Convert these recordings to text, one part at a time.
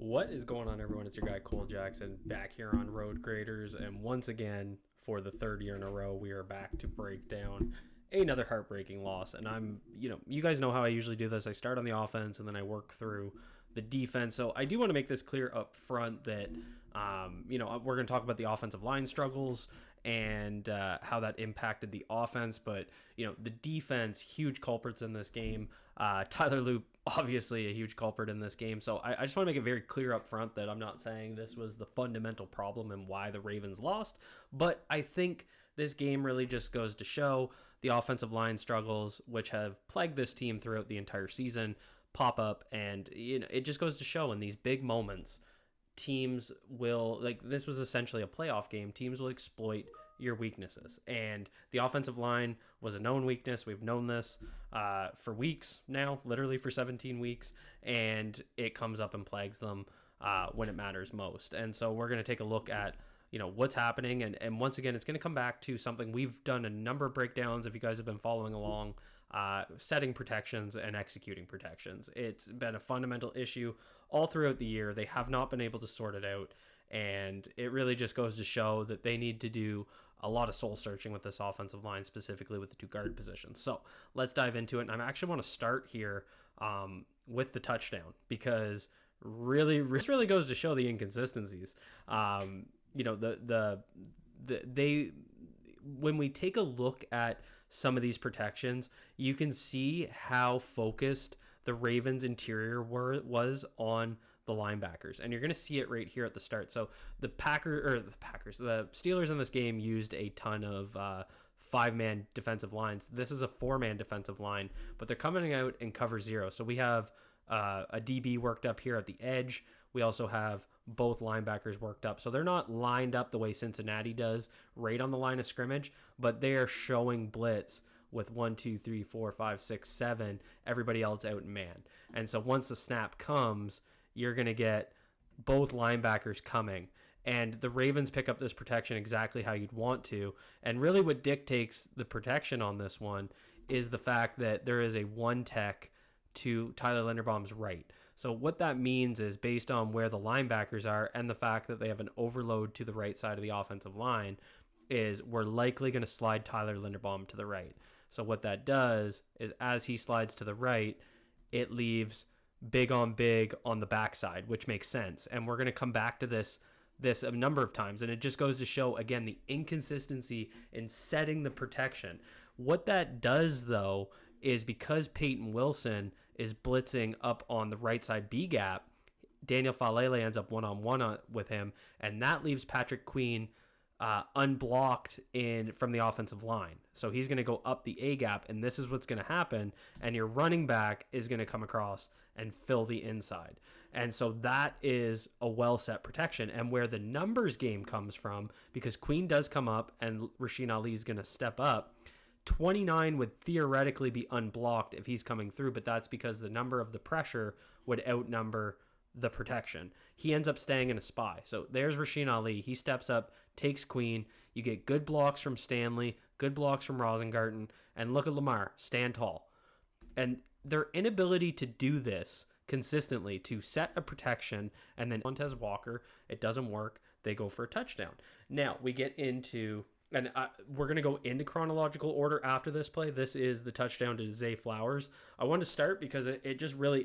What is going on, everyone? It's your guy Cole Jackson back here on Road Graders, and once again, for the third year in a row, we are back to break down another heartbreaking loss. And you guys know how I usually do this. I start on the offense and then I work through the defense. So I do want to make this clear up front that, we're going to talk about the offensive line struggles and how that impacted the offense. But, the defense, huge culprits in this game. Tyler Loop, obviously a huge culprit in this game. So I just want to make it very clear up front that I'm not saying this was the fundamental problem and why the Ravens lost. But I think this game really just goes to show the offensive line struggles, which have plagued this team throughout the entire season, pop up. And, it just goes to show in these big moments, teams will, this was essentially a playoff game, teams will exploit your weaknesses. And the offensive line was a known weakness. We've known this for weeks now, literally for 17 weeks, and it comes up and plagues them when it matters most. And so we're going to take a look at what's happening. And once again, it's going to come back to something we've done a number of breakdowns. If you guys have been following along, setting protections and executing protections. It's been a fundamental issue all throughout the year. They have not been able to sort it out. And it really just goes to show that they need to do a lot of soul searching with this offensive line, specifically with the two guard positions. So let's dive into it. And I actually want to start here with the touchdown, because this really goes to show the inconsistencies. When we take a look at some of these protections, you can see how focused the Ravens interior was on the linebackers, and you're going to see it right here at the start. So the Steelers in this game used a ton of 5-man defensive lines. This is a 4-man defensive line, but they're coming out in cover 0. So we have a DB worked up here at the edge. We also have both linebackers worked up. So they're not lined up the way Cincinnati does right on the line of scrimmage, but they are showing blitz with 1, 2, 3, 4, 5, 6, 7, everybody else out in man. And so once the snap comes, you're going to get both linebackers coming. And the Ravens pick up this protection exactly how you'd want to. And really what dictates the protection on this one is the fact that there is a 1 tech to Tyler Linderbaum's right. So what that means is, based on where the linebackers are and the fact that they have an overload to the right side of the offensive line, is we're likely going to slide Tyler Linderbaum to the right. So what that does is, as he slides to the right, it leaves big on the backside, which makes sense. And we're going to come back to this a number of times, and it just goes to show, again, the inconsistency in setting the protection. What that does, though, is because Peyton Wilson is blitzing up on the right side B gap, Daniel Falele ends up one-on-one with him, and that leaves Patrick Queen unblocked from the offensive line. So he's going to go up the A gap, and this is what's going to happen, and your running back is going to come across and fill the inside. And so that is a well-set protection. And where the numbers game comes from, because Queen does come up and Rasheen Ali is going to step up, 29 would theoretically be unblocked if he's coming through, but that's because the number of the pressure would outnumber the protection. He ends up staying in a spy. So there's Rasheen Ali. He steps up, takes Queen. You get good blocks from Stanley, good blocks from Rosengarten, and look at Lamar, stand tall. And their inability to do this consistently, to set a protection, and then Montez Walker, it doesn't work. They go for a touchdown. Now we get into, and we're going to go into chronological order after this play. This is the touchdown to Zay Flowers. I wanted to start because it just really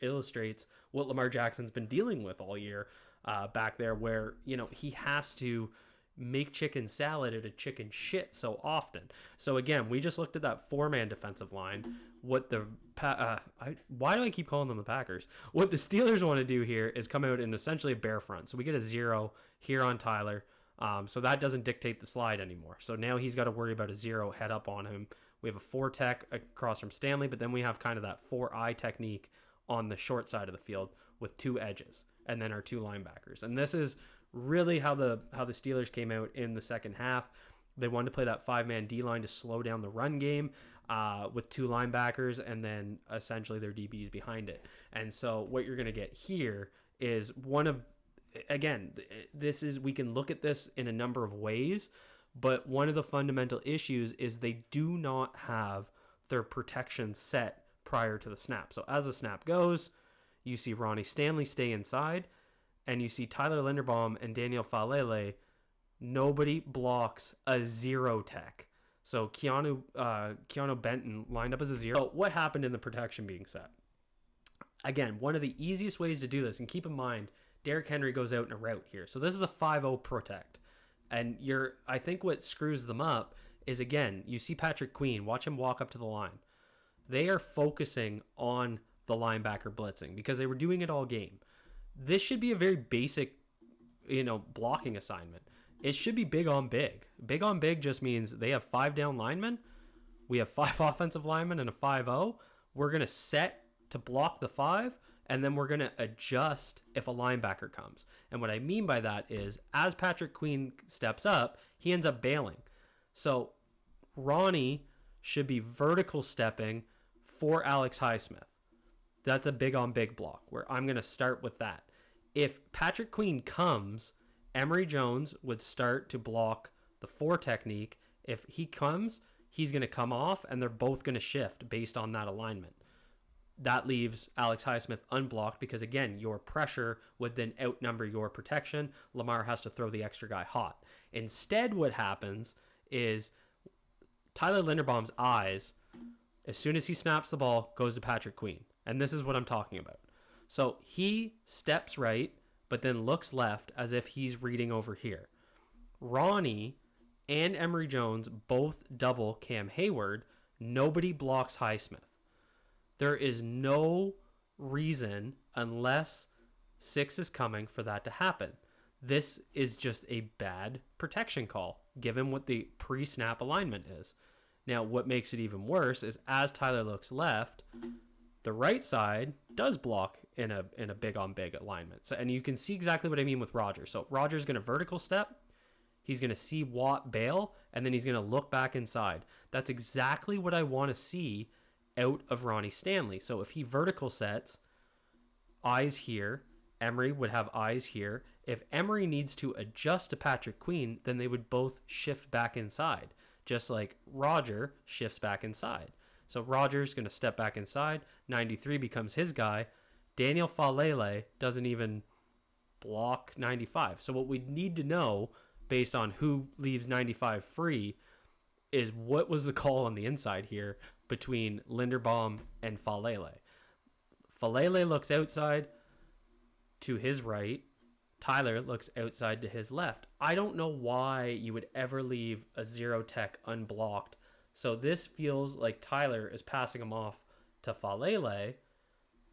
illustrates what Lamar Jackson's been dealing with all year back there, where, he has to make chicken salad out of chicken shit so often. So again, we just looked at that 4-man defensive line. Why do I keep calling them the Packers? What the Steelers want to do here is come out in essentially a bare front. So we get a 0 here on Tyler. So that doesn't dictate the slide anymore. So now he's got to worry about a 0 head up on him. We have a 4 tech across from Stanley, but then we have kind of that 4-eye technique on the short side of the field with 2 edges and then our 2 linebackers. And this is really how the Steelers came out in the second half. They wanted to play that 5-man D-line to slow down the run game with 2 linebackers and then essentially their DBs behind it. And so what you're going to get here is we can look at this in a number of ways, but one of the fundamental issues is they do not have their protection set prior to the snap. So as the snap goes, You see Ronnie Stanley stay inside, and you see Tyler Linderbaum and Daniel Falele. Nobody blocks a zero tech. So Keanu Benton lined up as a zero. So what happened in the protection being set? Again, one of the easiest ways to do this, and keep in mind, Derrick Henry goes out in a route here. So this is a 5-0 protect. And I think what screws them up is, again, you see Patrick Queen, watch him walk up to the line. They are focusing on the linebacker blitzing because they were doing it all game. This should be a very basic, blocking assignment. It should be big on big. Big on big just means they have 5 down linemen. We have 5 offensive linemen and a 5-0. We're going to set to block the 5, and then we're going to adjust if a linebacker comes. And what I mean by that is, as Patrick Queen steps up, he ends up bailing. So Ronnie should be vertical stepping for Alex Highsmith. That's a big on big block where I'm going to start with that. If Patrick Queen comes, Emory Jones would start to block the 4 technique. If he comes, he's going to come off, and they're both going to shift based on that alignment. That leaves Alex Highsmith unblocked because, again, your pressure would then outnumber your protection. Lamar has to throw the extra guy hot. Instead, what happens is Tyler Linderbaum's eyes, as soon as he snaps the ball, goes to Patrick Queen. And this is what I'm talking about. So he steps right, but then looks left as if he's reading over here. Ronnie and Emory Jones both double Cam Hayward. Nobody blocks Highsmith. There is no reason, unless 6 is coming, for that to happen. This is just a bad protection call, given what the pre-snap alignment is. Now, what makes it even worse is, as Tyler looks left, the right side does block in a big on big alignment. So, and you can see exactly what I mean with Roger. So Roger's going to vertical step. He's going to see Watt bail, and then he's going to look back inside. That's exactly what I want to see out of Ronnie Stanley. So if he vertical sets, eyes here, Emory would have eyes here. If Emory needs to adjust to Patrick Queen, then they would both shift back inside, just like Roger shifts back inside. So Roger's going to step back inside. 93 becomes his guy. Daniel Falele doesn't even block 95. So what we need to know, based on who leaves 95 free, is what was the call on the inside here between Linderbaum and Falele. Falele looks outside to his right. Tyler looks outside to his left. I don't know why you would ever leave a zero tech unblocked. So this feels like Tyler is passing him off to Falele.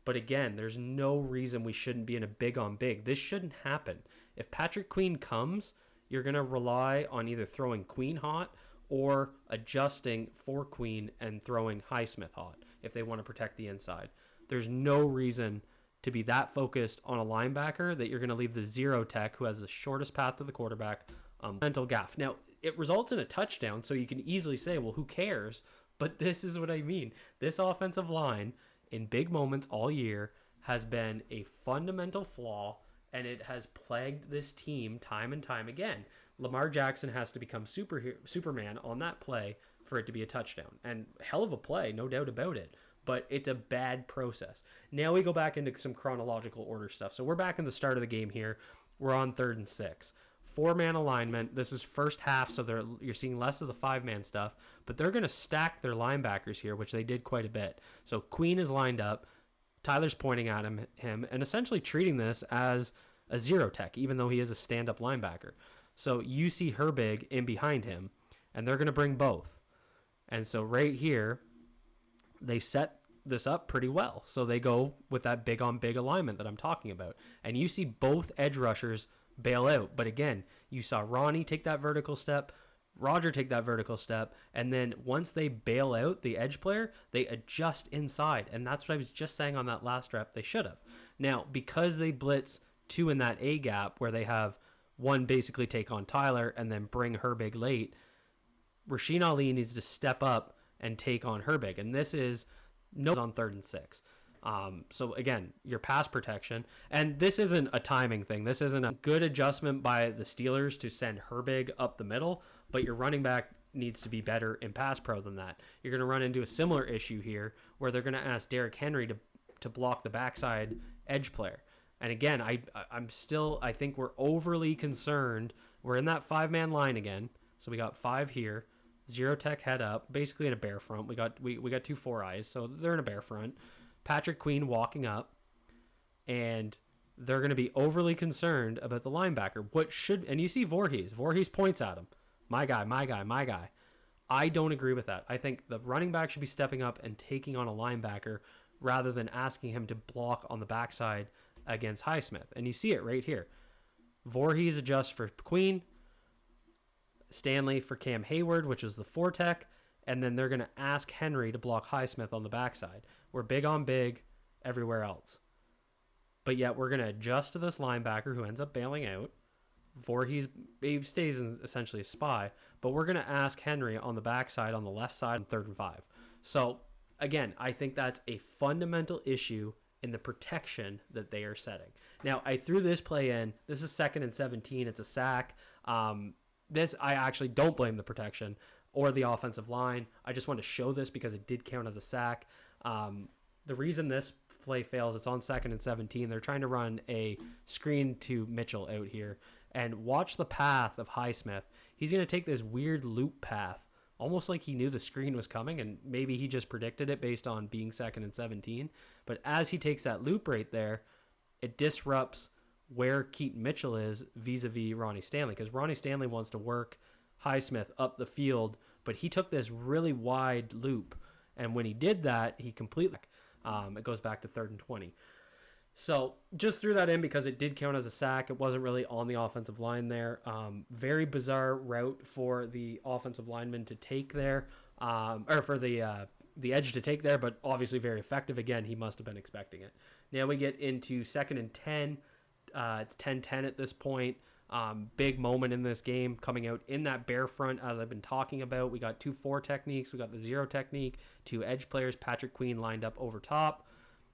But again, there's no reason we shouldn't be in a big on big. This shouldn't happen. If Patrick Queen comes, you're going to rely on either throwing Queen hot or adjusting for Queen and throwing Highsmith hot if they want to protect the inside. There's no reason to be that focused on a linebacker that you're going to leave the zero tech, who has the shortest path to the quarterback, mental gaff. Now, it results in a touchdown, so you can easily say, well, who cares? But this is what I mean. This offensive line, in big moments all year, has been a fundamental flaw, and it has plagued this team time and time again. Lamar Jackson has to become Superman on that play for it to be a touchdown. And hell of a play, no doubt about it. But it's a bad process. Now we go back into some chronological order stuff. So we're back in the start of the game here. We're on 3rd and 6. 4-man alignment. This is first half, so you're seeing less of the 5-man stuff. But they're going to stack their linebackers here, which they did quite a bit. So Queen is lined up. Tyler's pointing at him and essentially treating this as a zero tech, even though he is a stand-up linebacker. So you see Herbig in behind him, and they're going to bring both. And so right here, they set this up pretty well. So they go with that big on big alignment that I'm talking about. And you see both edge rushers bail out. But again, you saw Ronnie take that vertical step, Roger take that vertical step, and then once they bail out the edge player, they adjust inside. And that's what I was just saying on that last rep. They should have. Now, because they blitz 2 in that A gap where they have one basically take on Tyler and then bring Herbig late, Rasheen Ali needs to step up and take on Herbig. And this is on 3rd and 6. So again, your pass protection, and this isn't a timing thing. This isn't a good adjustment by the Steelers to send Herbig up the middle, but your running back needs to be better in pass pro than that. You're going to run into a similar issue here where they're going to ask Derrick Henry to block the backside edge player. And again, I think we're overly concerned. We're in that 5-man line again. So we got 5 here, 0 tech head up, basically in a bear front. We got 2 4-eyes, so they're in a bear front. Patrick Queen walking up, and they're going to be overly concerned about the linebacker. And you see Voorhees points at him. My guy, my guy, my guy. I don't agree with that. I think the running back should be stepping up and taking on a linebacker rather than asking him to block on the backside against Highsmith. And you see it right here. Voorhees adjusts for Queen, Stanley for Cam Hayward, which is the 4 tech, and then they're going to ask Henry to block Highsmith on the backside. We're big on big everywhere else. But yet we're going to adjust to this linebacker who ends up bailing out. Voorhees stays in essentially a spy, but we're going to ask Henry on the backside on the left side on 3rd and 5. So again, I think that's a fundamental issue in the protection that they are setting. Now, I threw this play in. This is 2nd and 17. It's a sack. This, I actually don't blame the protection or the offensive line. I just want to show this because it did count as a sack. The reason this play fails, it's on 2nd and 17. They're trying to run a screen to Mitchell out here. And watch the path of Highsmith. He's going to take this weird loop path, almost like he knew the screen was coming, and maybe he just predicted it based on being 2nd and 17. But as he takes that loop right there, it disrupts where Keaton Mitchell is vis-a-vis Ronnie Stanley, because Ronnie Stanley wants to work Highsmith up the field, but he took this really wide loop, and when he did that, he completely it goes back to 3rd and 20. So just threw that in because it did count as a sack. It wasn't really on the offensive line there. Very bizarre route for the offensive lineman to take there, or for the edge to take there, but obviously very effective. Again, he must have been expecting it. Now we get into 2nd and 10. It's 10-10 at this point. Big moment in this game coming out in that bear front, as I've been talking about. We got 2 4 techniques. We got the 0 technique, 2 edge players. Patrick Queen lined up over top.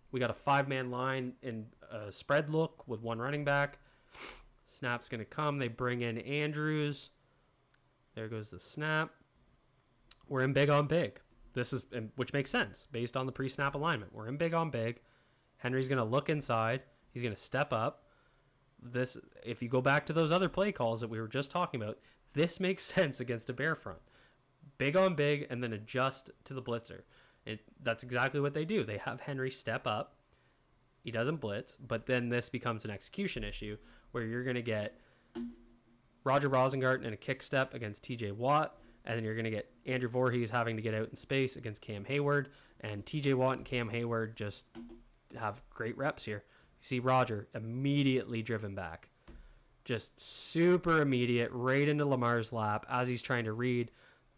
We got a 5-man line in a spread look with 1 running back. Snap's going to come. They bring in Andrews. There goes the snap. We're in big on big. Which makes sense based on the pre-snap alignment. We're in big on big. Henry's going to look inside. He's going to step up. If you go back to those other play calls that we were just talking about, this makes sense against a bear front. Big on big, and then adjust to the blitzer. That's exactly what they do. They have Henry step up. He doesn't blitz, but then this becomes an execution issue where you're going to get Roger Rosengart in a kick step against TJ Watt, and then you're going to get Andrew Voorhees having to get out in space against Cam Hayward, and TJ Watt and Cam Hayward just have great reps here. You see Roger immediately driven back. Just super immediate, right into Lamar's lap as he's trying to read.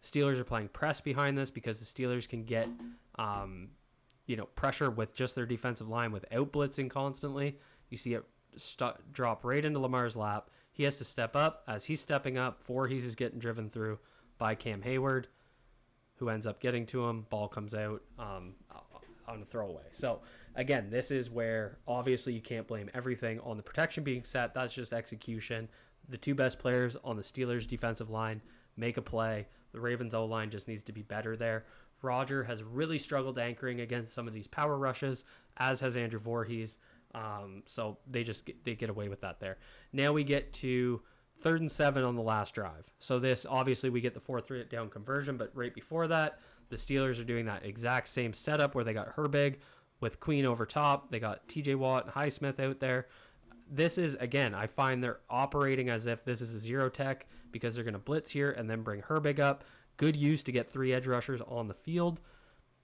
Steelers are playing press behind this because the Steelers can get pressure with just their defensive line without blitzing constantly. You see it drop right into Lamar's lap. He has to step up. As he's stepping up, Voorhees is getting driven through by Cam Hayward, who ends up getting to him. Ball comes out on a throwaway. So, again, this is where obviously you can't blame everything on the protection being set. That's just execution. The 2 best players on the Steelers defensive line make a play. The Ravens O-line just needs to be better there. Roger has really struggled anchoring against some of these power rushes, as has Andrew Voorhees. So they get away with that there. Now we get to 3rd and 7 on the last drive. So this, obviously, we get the 4th down conversion, but right before that, the Steelers are doing that exact same setup where they got Herbig with Queen over top. They got TJ Watt and Highsmith out there. This is, again, I find they're operating as if this is a 0 tech because they're going to blitz here and then bring Herbig up. Good use to get 3 edge rushers on the field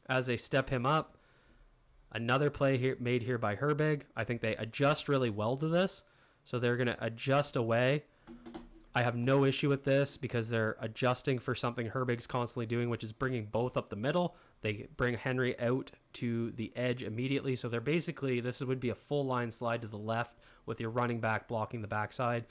as they step him up. Another play here made here by Herbig. I think they adjust really well to this. So they're going to adjust away. I have no issue with this because they're adjusting for something Herbig's constantly doing, which is bringing both up the middle. They bring Henry out to the edge immediately. So they're basically, this would be a full line slide to the left with your running back blocking the backside.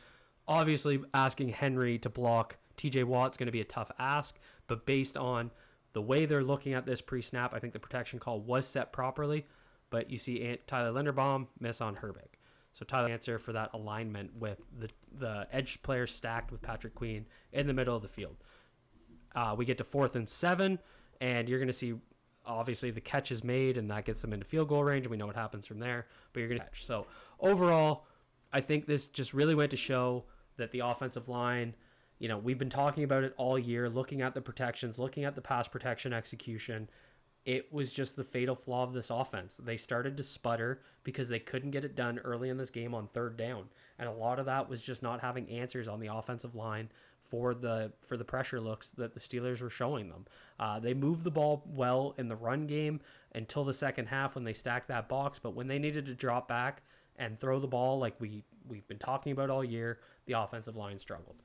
Obviously, asking Henry to block TJ Watt's going to be a tough ask, but based on the way they're looking at this pre-snap, I think the protection call was set properly, but you see Tyler Linderbaum miss on Herbig. So Tyler answer for that alignment with the edge player stacked with Patrick Queen in the middle of the field. We get to 4th and 7, and you're going to see obviously the catch is made and that gets them into field goal range, and we know what happens from there, but you're going to catch. So overall, I think this just really went to show that the offensive line, we've been talking about it all year, looking at the protections, looking at the pass protection execution. It was just the fatal flaw of this offense. They started to sputter because they couldn't get it done early in this game on third down. And a lot of that was just not having answers on the offensive line for the pressure looks that the Steelers were showing them. They moved the ball well in the run game until the second half when they stacked that box, but when they needed to drop back and throw the ball like we've been talking about all year, the offensive line struggled.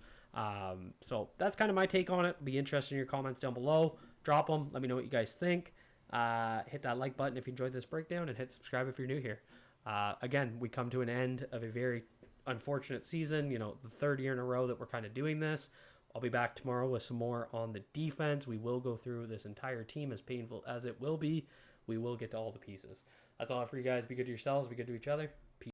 So that's kind of my take on it. Be interested in your comments down below. Drop them. Let me know what you guys think. Hit that like button if you enjoyed this breakdown, and hit subscribe if you're new here. Again, we come to an end of a very unfortunate season, the third year in a row that we're kind of doing this. I'll be back tomorrow with some more on the defense. We will go through this entire team, as painful as it will be. We will get to all the pieces. That's all for you guys. Be good to yourselves. Be good to each other. Peace.